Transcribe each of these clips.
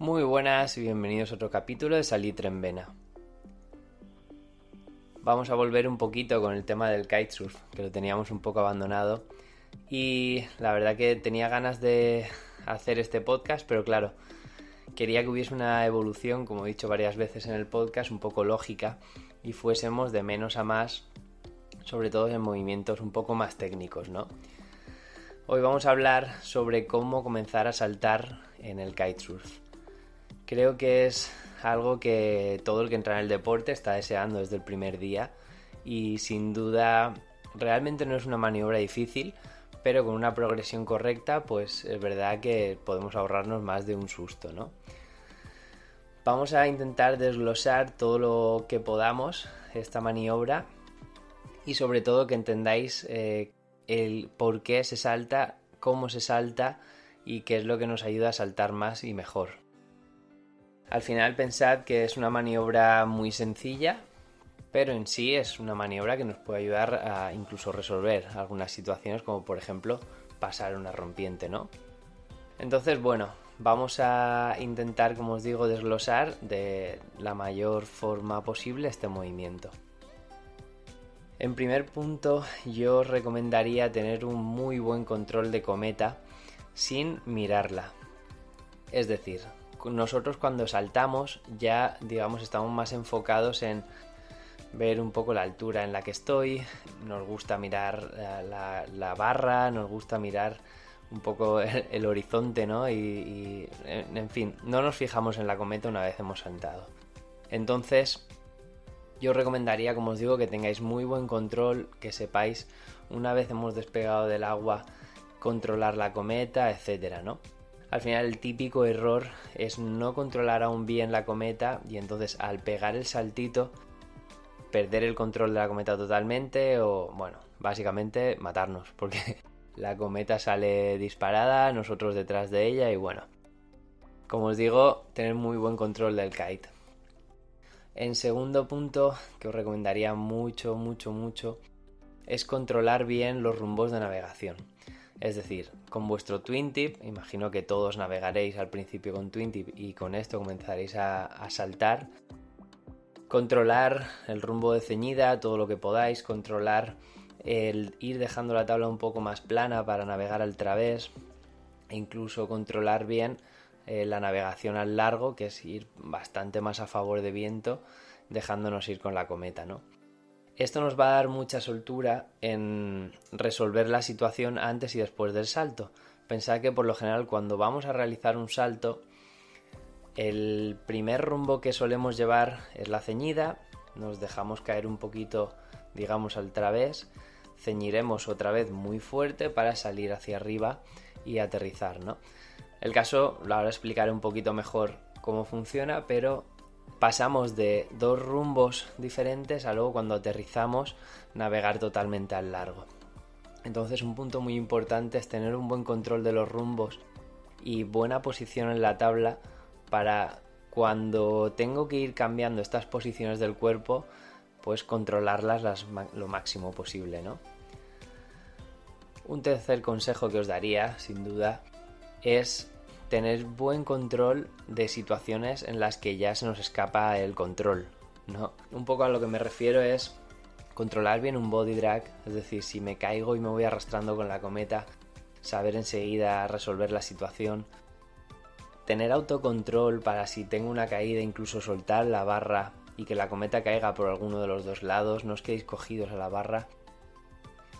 Muy buenas y bienvenidos a otro capítulo de Salitre en Vena. Vamos a volver un poquito con el tema del kitesurf, que lo teníamos un poco abandonado. Y la verdad que tenía ganas de hacer este podcast, pero claro, quería que hubiese una evolución, como he dicho varias veces en el podcast, un poco lógica y fuésemos de menos a más, sobre todo en movimientos un poco más técnicos, ¿no? Hoy vamos a hablar sobre cómo comenzar a saltar en el kitesurf. Creo que es algo que todo el que entra en el deporte está deseando desde el primer día y sin duda realmente no es una maniobra difícil, pero con una progresión correcta pues es verdad que podemos ahorrarnos más de un susto, ¿no? Vamos a intentar desglosar todo lo que podamos esta maniobra y sobre todo que entendáis el por qué se salta, cómo se salta y qué es lo que nos ayuda a saltar más y mejor. Al final pensad que es una maniobra muy sencilla, pero en sí es una maniobra que nos puede ayudar a incluso resolver algunas situaciones, como por ejemplo pasar una rompiente, ¿no? Entonces, bueno, vamos a intentar, como os digo, desglosar de la mayor forma posible este movimiento. En primer punto, yo os recomendaría tener un muy buen control de cometa sin mirarla. Es decir, nosotros cuando saltamos ya, digamos, estamos más enfocados en ver un poco la altura en la que estoy, nos gusta mirar la barra, nos gusta mirar un poco el horizonte, ¿no? Y en fin, no nos fijamos en la cometa una vez hemos saltado. Entonces, yo os recomendaría, como os digo, que tengáis muy buen control, que sepáis una vez hemos despegado del agua controlar la cometa, etcétera, ¿no? Al final el típico error es no controlar aún bien la cometa y entonces al pegar el saltito perder el control de la cometa totalmente o, bueno, básicamente matarnos porque la cometa sale disparada, nosotros detrás de ella y bueno, como os digo, tener muy buen control del kite. En segundo punto, que os recomendaría mucho, es controlar bien los rumbos de navegación. Es decir, con vuestro Twin Tip, imagino que todos navegaréis al principio con Twin Tip y con esto comenzaréis a saltar. Controlar el rumbo de ceñida, todo lo que podáis, controlar el ir dejando la tabla un poco más plana para navegar al través e incluso controlar bien la navegación al largo, que es ir bastante más a favor de viento, dejándonos ir con la cometa, ¿no? Esto nos va a dar mucha soltura en resolver la situación antes y después del salto. Pensad que por lo general cuando vamos a realizar un salto, el primer rumbo que solemos llevar es la ceñida, nos dejamos caer un poquito, digamos, al través, ceñiremos otra vez muy fuerte para salir hacia arriba y aterrizar, ¿no? El caso, ahora explicaré un poquito mejor cómo funciona, pero pasamos de dos rumbos diferentes a luego cuando aterrizamos navegar totalmente al largo. Entonces un punto muy importante es tener un buen control de los rumbos y buena posición en la tabla para cuando tengo que ir cambiando estas posiciones del cuerpo, pues controlarlas lo máximo posible, ¿no? Un tercer consejo que os daría, sin duda, es tener buen control de situaciones en las que ya se nos escapa el control, ¿no? Un poco a lo que me refiero es controlar bien un body drag, es decir, si me caigo y me voy arrastrando con la cometa, saber enseguida resolver la situación. Tener autocontrol para si tengo una caída, incluso soltar la barra y que la cometa caiga por alguno de los dos lados, no os quedéis cogidos a la barra.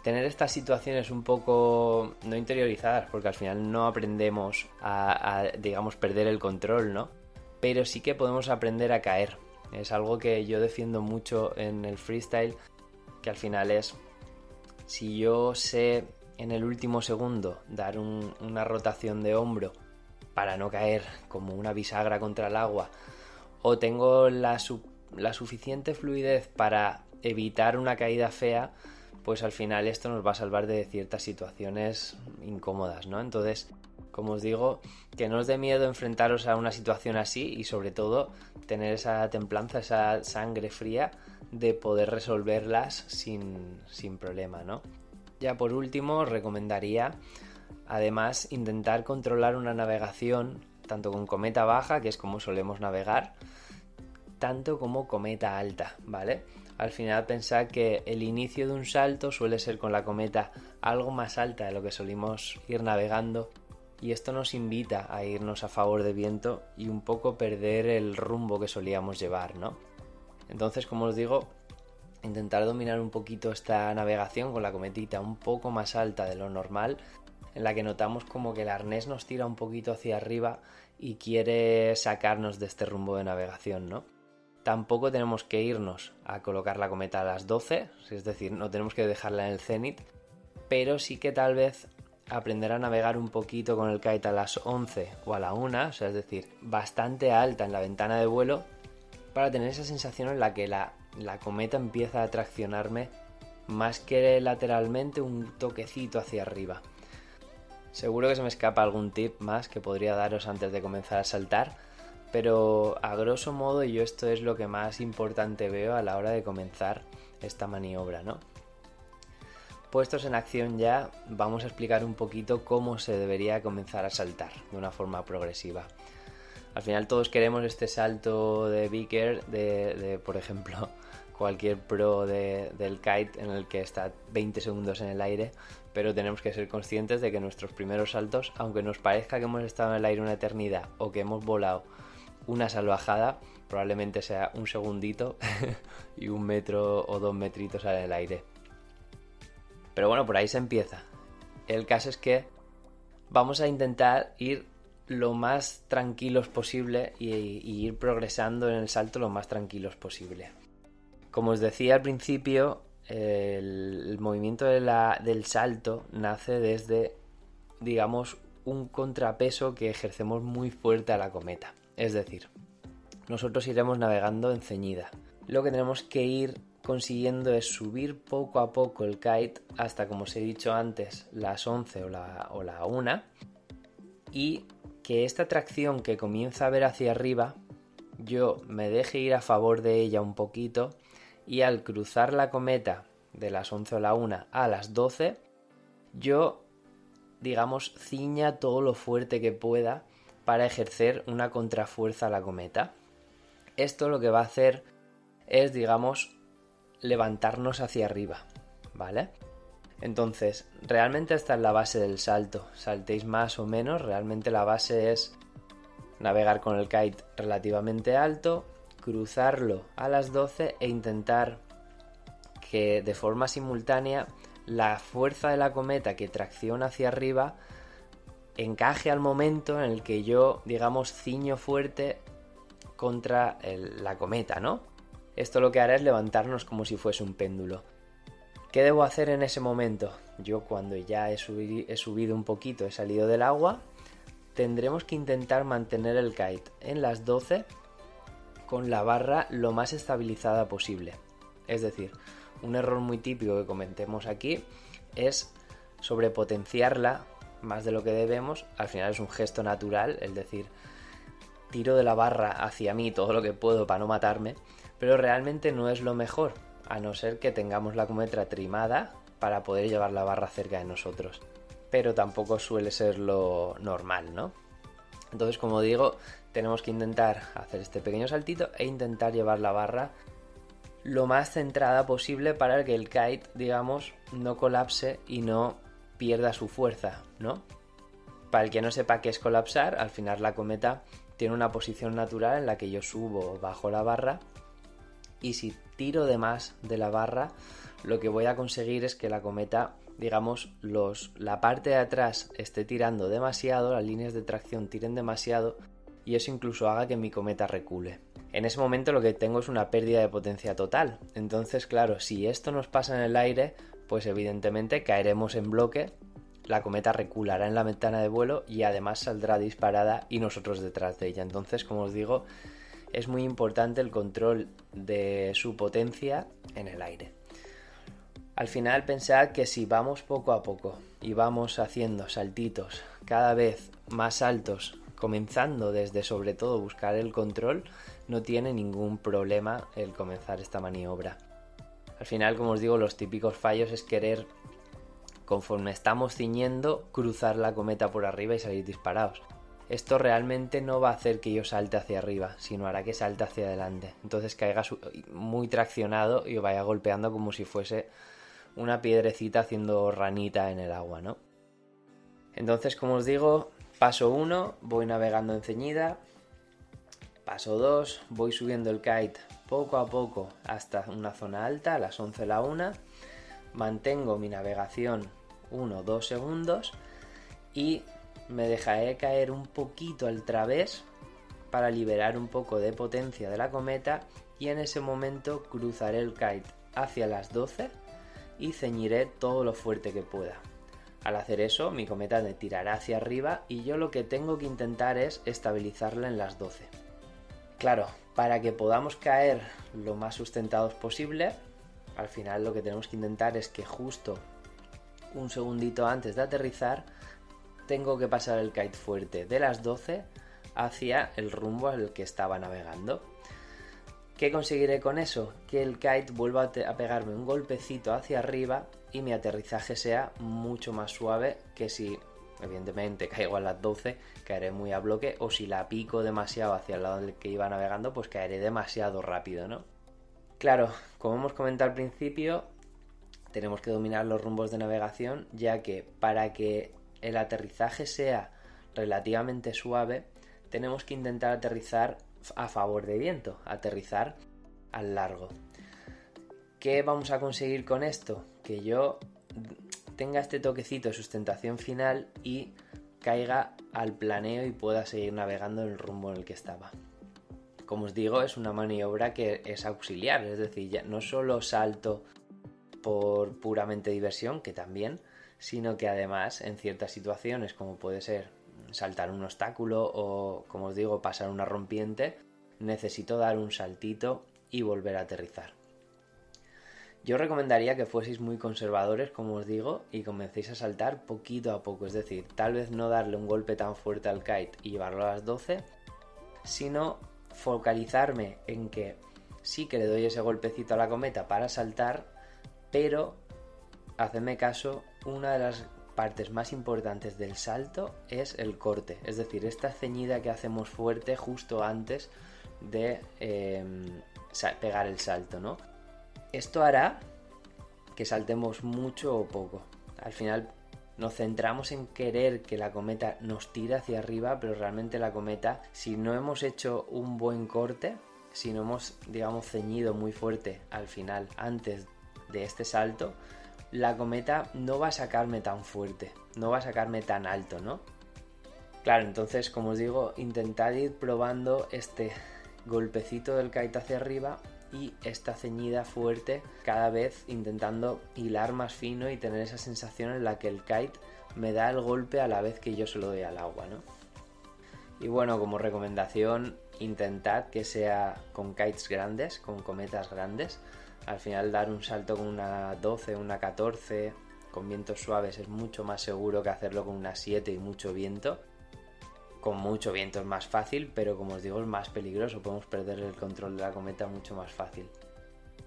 Tener estas situaciones un poco no interiorizadas, porque al final no aprendemos a digamos, perder el control, ¿no? Pero sí que podemos aprender a caer. Es algo que yo defiendo mucho en el freestyle, que al final es, si yo sé en el último segundo dar una rotación de hombro para no caer como una bisagra contra el agua, o tengo la suficiente fluidez para evitar una caída fea, pues al final esto nos va a salvar de ciertas situaciones incómodas, ¿no? Entonces, como os digo, que no os dé miedo enfrentaros a una situación así y sobre todo tener esa templanza, esa sangre fría de poder resolverlas sin problema, ¿no? Ya por último, os recomendaría además intentar controlar una navegación tanto con cometa baja, que es como solemos navegar, tanto como cometa alta, ¿vale? Al final pensad que el inicio de un salto suele ser con la cometa algo más alta de lo que solimos ir navegando, y esto nos invita a irnos a favor de viento y un poco perder el rumbo que solíamos llevar, ¿no? Entonces, como os digo, intentar dominar un poquito esta navegación con la cometita un poco más alta de lo normal, en la que notamos como que el arnés nos tira un poquito hacia arriba y quiere sacarnos de este rumbo de navegación, ¿no? Tampoco tenemos que irnos a colocar la cometa a las 12, es decir, no tenemos que dejarla en el cenit, pero sí que tal vez aprender a navegar un poquito con el kite a las 11 o a la 1, o sea, es decir, bastante alta en la ventana de vuelo, para tener esa sensación en la que la cometa empieza a traccionarme más que lateralmente, un toquecito hacia arriba. Seguro que se me escapa algún tip más que podría daros antes de comenzar a saltar, pero a grosso modo yo esto es lo que más importante veo a la hora de comenzar esta maniobra, ¿no? Puestos en acción ya, vamos a explicar un poquito cómo se debería comenzar a saltar de una forma progresiva. Al final todos queremos este salto de Vicker, de por ejemplo, cualquier pro del kite en el que está 20 segundos en el aire, pero tenemos que ser conscientes de que nuestros primeros saltos, aunque nos parezca que hemos estado en el aire una eternidad o que hemos volado una salvajada, probablemente sea un segundito y 1 metro o 2 metritos en el aire. Pero bueno, por ahí se empieza. El caso es que vamos a intentar ir lo más tranquilos posible y ir progresando en el salto lo más tranquilos posible. Como os decía al principio, el movimiento del salto nace desde, digamos, un contrapeso que ejercemos muy fuerte a la cometa. Es decir, nosotros iremos navegando en ceñida. Lo que tenemos que ir consiguiendo es subir poco a poco el kite hasta, como os he dicho antes, las 11 o la 1, y que esta tracción que comienza a ver hacia arriba yo me deje ir a favor de ella un poquito, y al cruzar la cometa de las 11 o la 1 a las 12 yo, digamos, ciña todo lo fuerte que pueda para ejercer una contrafuerza a la cometa. Esto lo que va a hacer es, digamos, levantarnos hacia arriba, ¿vale? Entonces, realmente esta es la base del salto. Saltéis más o menos, realmente la base es navegar con el kite relativamente alto, cruzarlo a las 12 e intentar que de forma simultánea la fuerza de la cometa que tracciona hacia arriba encaje al momento en el que yo, digamos, ciño fuerte contra la cometa, ¿no? Esto lo que hará es levantarnos como si fuese un péndulo. ¿Qué debo hacer en ese momento? Yo, cuando ya he subido un poquito, he salido del agua, tendremos que intentar mantener el kite en las 12 con la barra lo más estabilizada posible. Es decir, un error muy típico que comentemos aquí es sobrepotenciarla más de lo que debemos. Al final es un gesto natural, es decir, tiro de la barra hacia mí todo lo que puedo para no matarme, pero realmente no es lo mejor, a no ser que tengamos la cometa trimada para poder llevar la barra cerca de nosotros. Pero tampoco suele ser lo normal, ¿no? Entonces, como digo, tenemos que intentar hacer este pequeño saltito e intentar llevar la barra lo más centrada posible para que el kite, digamos, no colapse y no pierda su fuerza, ¿no? Para el que no sepa qué es colapsar, al final la cometa tiene una posición natural en la que yo subo o bajo la barra, y si tiro de más de la barra, lo que voy a conseguir es que la cometa, digamos, la parte de atrás esté tirando demasiado, las líneas de tracción tiren demasiado, y eso incluso haga que mi cometa recule. En ese momento lo que tengo es una pérdida de potencia total. Entonces, claro, si esto nos pasa en el aire, pues evidentemente caeremos en bloque, la cometa reculará en la ventana de vuelo y además saldrá disparada y nosotros detrás de ella. Entonces, como os digo, es muy importante el control de su potencia en el aire. Al final, pensad que si vamos poco a poco y vamos haciendo saltitos cada vez más altos, comenzando desde, sobre todo, buscar el control, no tiene ningún problema el comenzar esta maniobra. Al final, como os digo, los típicos fallos es querer, conforme estamos ciñendo, cruzar la cometa por arriba y salir disparados. esto realmente no va a hacer que yo salte hacia arriba, sino hará que salte hacia adelante. Entonces caiga muy traccionado y vaya golpeando como si fuese una piedrecita haciendo ranita en el agua, ¿no? Entonces, como os digo, paso 1, voy navegando en ceñida. Paso 2, voy subiendo el kite poco a poco hasta una zona alta, a las 11 la 1. Mantengo mi navegación 1-2 segundos y me dejaré caer un poquito al través para liberar un poco de potencia de la cometa y en ese momento cruzaré el kite hacia las 12 y ceñiré todo lo fuerte que pueda. Al hacer eso, mi cometa me tirará hacia arriba y yo lo que tengo que intentar es estabilizarla en las 12. Claro, para que podamos caer lo más sustentados posible, al final lo que tenemos que intentar es que justo un segundito antes de aterrizar tengo que pasar el kite fuerte de las 12 hacia el rumbo al que estaba navegando. ¿Qué conseguiré con eso? Que el kite vuelva a pegarme un golpecito hacia arriba y mi aterrizaje sea mucho más suave que si, evidentemente, caigo a las 12, caeré muy a bloque, o si la pico demasiado hacia el lado del que iba navegando, pues caeré demasiado rápido, ¿no? Claro, como hemos comentado al principio, tenemos que dominar los rumbos de navegación, ya que para que el aterrizaje sea relativamente suave, tenemos que intentar aterrizar a favor de viento, aterrizar al largo. ¿Qué vamos a conseguir con esto? Que yo tenga este toquecito de sustentación final y caiga al planeo y pueda seguir navegando en el rumbo en el que estaba. Como os digo, es una maniobra que es auxiliar, es decir, ya no solo salto por puramente diversión, que también, sino que además en ciertas situaciones, como puede ser saltar un obstáculo o, como os digo, pasar una rompiente, necesito dar un saltito y volver a aterrizar. Yo recomendaría que fueseis muy conservadores, como os digo, y comencéis a saltar poquito a poco, es decir, tal vez no darle un golpe tan fuerte al kite y llevarlo a las 12, sino focalizarme en que sí que le doy ese golpecito a la cometa para saltar, pero hacedme caso, una de las partes más importantes del salto es el corte, es decir, esta ceñida que hacemos fuerte justo antes de pegar el salto, ¿no? Esto hará que saltemos mucho o poco. Al final nos centramos en querer que la cometa nos tire hacia arriba, pero realmente la cometa, si no hemos hecho un buen corte, si no hemos, digamos, ceñido muy fuerte al final, antes de este salto, la cometa no va a sacarme tan fuerte, no va a sacarme tan alto, ¿no? Claro, entonces, como os digo, intentad ir probando este golpecito del kite hacia arriba y esta ceñida fuerte, cada vez intentando hilar más fino y tener esa sensación en la que el kite me da el golpe a la vez que yo se lo doy al agua, ¿no? Y bueno, como recomendación, intentad que sea con kites grandes, con cometas grandes. Al final dar un salto con una 12, una 14, con vientos suaves es mucho más seguro que hacerlo con una 7 y mucho viento. Con mucho viento es más fácil, pero como os digo es más peligroso, podemos perder el control de la cometa mucho más fácil.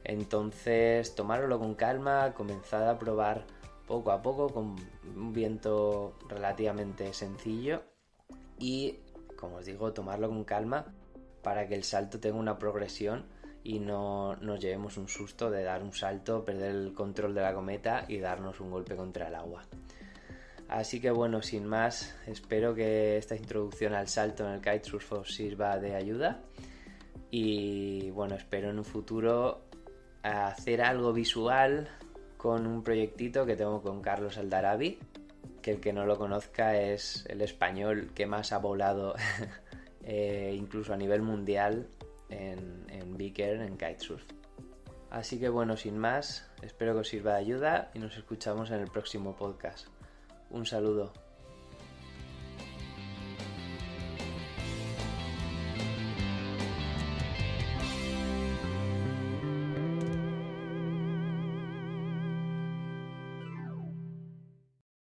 Entonces, tomároslo con calma, comenzad a probar poco a poco con un viento relativamente sencillo y, como os digo, tomarlo con calma para que el salto tenga una progresión y no nos llevemos un susto de dar un salto, perder el control de la cometa y darnos un golpe contra el agua. Así que bueno, sin más, espero que esta introducción al salto en el kitesurf os sirva de ayuda y bueno, espero en un futuro hacer algo visual con un proyectito que tengo con Carlos Aldarabi, que el que no lo conozca es el español que más ha volado incluso a nivel mundial en Big Air, en kitesurf. Así que bueno, sin más, espero que os sirva de ayuda y nos escuchamos en el próximo podcast. Un saludo.